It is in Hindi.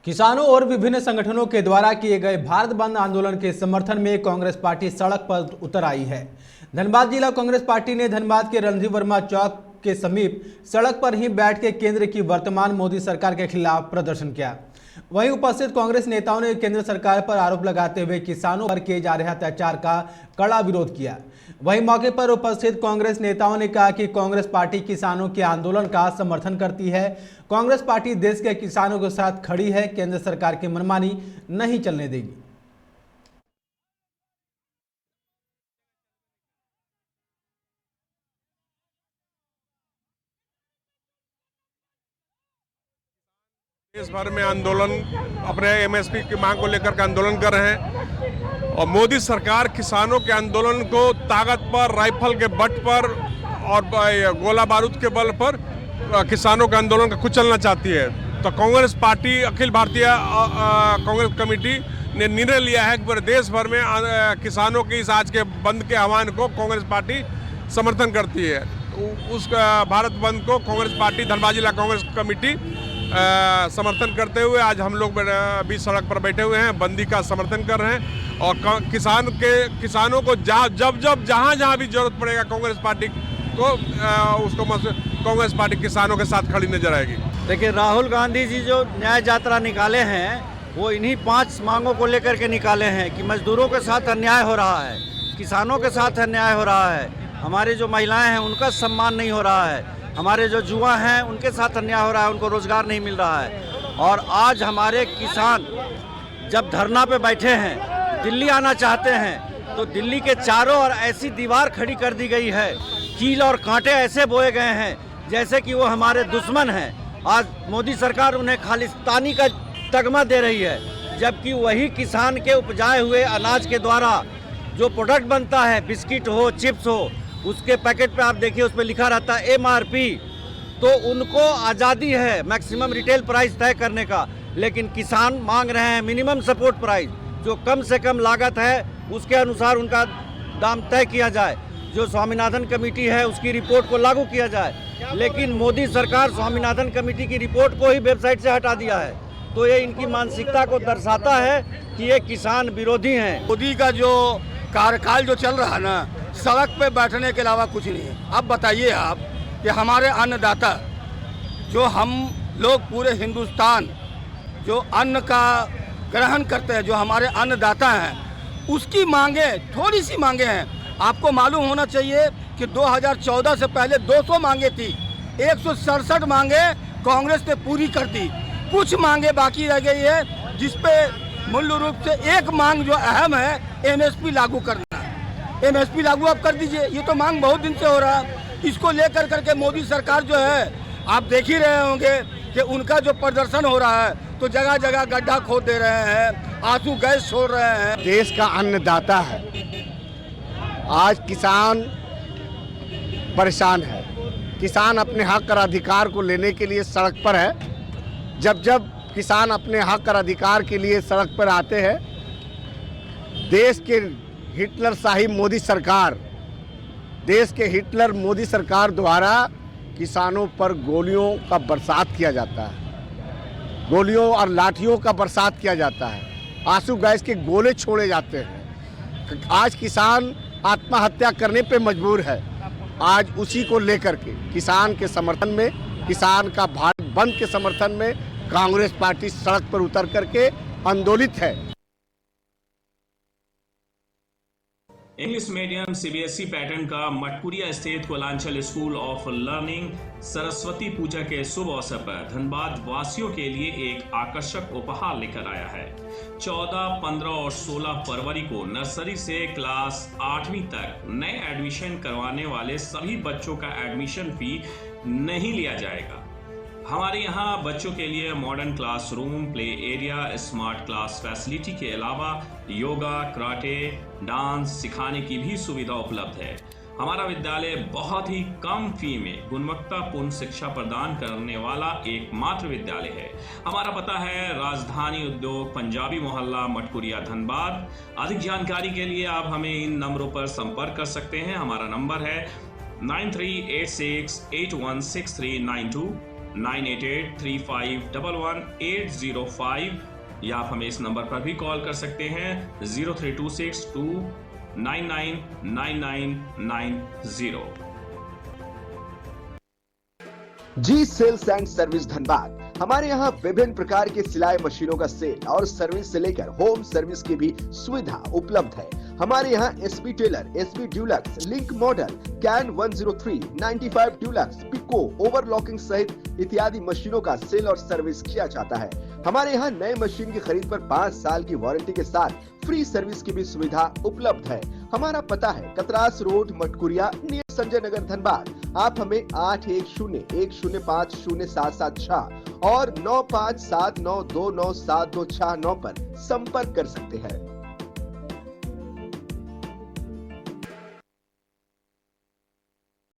किसानों और विभिन्न संगठनों के द्वारा किए गए भारत बंद आंदोलन के समर्थन में कांग्रेस पार्टी सड़क पर उतर आई है। धनबाद जिला कांग्रेस पार्टी ने धनबाद के रणजीत वर्मा चौक के समीप सड़क पर ही बैठ के केंद्र की वर्तमान मोदी सरकार के खिलाफ प्रदर्शन किया। वहीं उपस्थित कांग्रेस नेताओं ने केंद्र सरकार पर आरोप लगाते हुए किसानों पर किए जा रहे अत्याचार का कड़ा विरोध किया। वहीं मौके पर उपस्थित कांग्रेस नेताओं ने कहा कि कांग्रेस पार्टी किसानों के आंदोलन का समर्थन करती है। कांग्रेस पार्टी देश के किसानों के साथ खड़ी है, केंद्र सरकार की मनमानी नहीं चलने देगी। देश भर में आंदोलन अपने एमएसपी की मांग को लेकर के आंदोलन कर रहे हैं और मोदी सरकार किसानों के आंदोलन को ताकत पर, राइफल के बट पर और गोला बारूद के बल पर किसानों के आंदोलन को कुचलना चाहती है। तो कांग्रेस पार्टी, अखिल भारतीय कांग्रेस कमेटी ने निर्णय लिया है कि पूरे देश भर में किसानों की इस आज के बंद के आह्वान को कांग्रेस पार्टी समर्थन करती है। उस भारत बंद को कांग्रेस पार्टी, धनबाद जिला कांग्रेस कमेटी समर्थन करते हुए आज हम लोग भी सड़क पर बैठे हुए हैं, बंदी का समर्थन कर रहे हैं और किसानों को जहाँ भी जरूरत पड़ेगा कांग्रेस पार्टी को कांग्रेस पार्टी किसानों के साथ खड़ी नजर आएगी। देखिए, राहुल गांधी जी जो न्याय यात्रा निकाले हैं वो इन्हीं 5 मांगों को लेकर के निकाले हैं कि मजदूरों के साथ अन्याय हो रहा है, किसानों के साथ अन्याय हो रहा है, हमारी जो महिलाएं हैं उनका सम्मान नहीं हो रहा है, हमारे जो युवा हैं उनके साथ अन्याय हो रहा है, उनको रोजगार नहीं मिल रहा है। और आज हमारे किसान जब धरना पे बैठे हैं, दिल्ली आना चाहते हैं, तो दिल्ली के चारों ओर ऐसी दीवार खड़ी कर दी गई है, कील और कांटे ऐसे बोए गए हैं जैसे कि वो हमारे दुश्मन हैं। आज मोदी सरकार उन्हें खालिस्तानी का तगमा दे रही है, जबकि वही किसान के उपजाए हुए अनाज के द्वारा जो प्रोडक्ट बनता है, बिस्किट हो, चिप्स हो, उसके पैकेट पे आप देखिए उस पर लिखा रहता है MRP। तो उनको आज़ादी है मैक्सिमम रिटेल प्राइस तय करने का, लेकिन किसान मांग रहे हैं मिनिमम सपोर्ट प्राइस, जो कम से कम लागत है उसके अनुसार उनका दाम तय किया जाए, जो स्वामीनाथन कमेटी है उसकी रिपोर्ट को लागू किया जाए। लेकिन मोदी सरकार स्वामीनाथन कमेटी की रिपोर्ट को ही वेबसाइट से हटा दिया है। तो ये इनकी मानसिकता को दर्शाता है कि ये किसान विरोधी हैं। मोदी का जो कार्यकाल जो चल रहा है ना, सड़क पे बैठने के अलावा कुछ नहीं है। अब बताइए आप कि हमारे अन्नदाता, जो हम लोग पूरे हिंदुस्तान जो अन्न का ग्रहण करते हैं, जो हमारे अन्नदाता हैं, उसकी मांगे थोड़ी सी मांगे हैं। आपको मालूम होना चाहिए कि 2014 से पहले 200 मांगे थी, 167 मांगे कांग्रेस ने पूरी कर दी, कुछ मांगे बाकी रह गई है, जिसपे मूल रूप से एक मांग जो अहम है, MSP लागू करना। MSP लागू आप कर दीजिए, ये तो मांग बहुत दिन से हो रहा है। इसको लेकर करके मोदी सरकार जो है, आप देख ही रहे होंगे कि उनका जो प्रदर्शन हो रहा है, तो जगह जगह गड्ढा खोद दे रहे हैं, आंसू गैस छोड़ रहे हैं। देश का अन्नदाता है, आज किसान परेशान है। किसान अपने हक और अधिकार को लेने के लिए सड़क पर है। जब किसान अपने हक और अधिकार के लिए सड़क पर आते हैं, देश के हिटलर शाही मोदी सरकार, देश के हिटलर मोदी सरकार द्वारा किसानों पर गोलियों का बरसात किया जाता है, गोलियों और लाठियों का बरसात किया जाता है, आंसू गैस के गोले छोड़े जाते हैं। आज किसान आत्महत्या करने पे मजबूर है। आज उसी को लेकर के किसान के समर्थन में, किसान का भारत बंद के समर्थन में कांग्रेस पार्टी सड़क पर उतर करके आंदोलित है। इंग्लिश मीडियम CBSE पैटर्न का मटकुरिया स्थित Kolanchal school of learning Saraswati Puja के शुभ अवसर पर धनबाद वासियों के लिए एक आकर्षक उपहार लेकर आया है। 14, 15 और 16 फरवरी को नर्सरी से क्लास 8वीं तक नए एडमिशन करवाने वाले सभी बच्चों का एडमिशन फी नहीं लिया जाएगा। हमारे यहाँ बच्चों के लिए modern classroom, play area, smart class facility के अलावा योगा, कराटे, डांस सिखाने की भी सुविधा उपलब्ध है। हमारा विद्यालय बहुत ही कम फी में गुणवत्तापूर्ण शिक्षा प्रदान करने वाला एकमात्र विद्यालय है। हमारा पता है राजधानी उद्योग, पंजाबी मोहल्ला, मटकुरिया, धनबाद। अधिक जानकारी के लिए आप हमें इन नंबरों पर संपर्क कर सकते हैं। हमारा नंबर है 9386816392 9883511805 या आप हमें इस नंबर पर भी कॉल कर सकते हैं 0326299990। जी सेल्स एंड सर्विस धनबाद। हमारे यहाँ विभिन्न प्रकार के सिलाई मशीनों का सेल और सर्विस से लेकर होम सर्विस की भी सुविधा उपलब्ध है। हमारे यहाँ SP tailor, SP Dulux, link model, can 103, 95 Dulux, Pico, overlocking सहित इत्यादि मशीनों का सेल और सर्विस किया जाता है। हमारे यहाँ नए मशीन की खरीद पर 5 साल की वारंटी के साथ फ्री सर्विस की भी सुविधा उपलब्ध है। हमारा पता है कतरास रोड, मटकुरिया, नियर संजय नगर, धनबाद। आप हमें 8101050776 और 9579297269 पर संपर्क कर सकते हैं।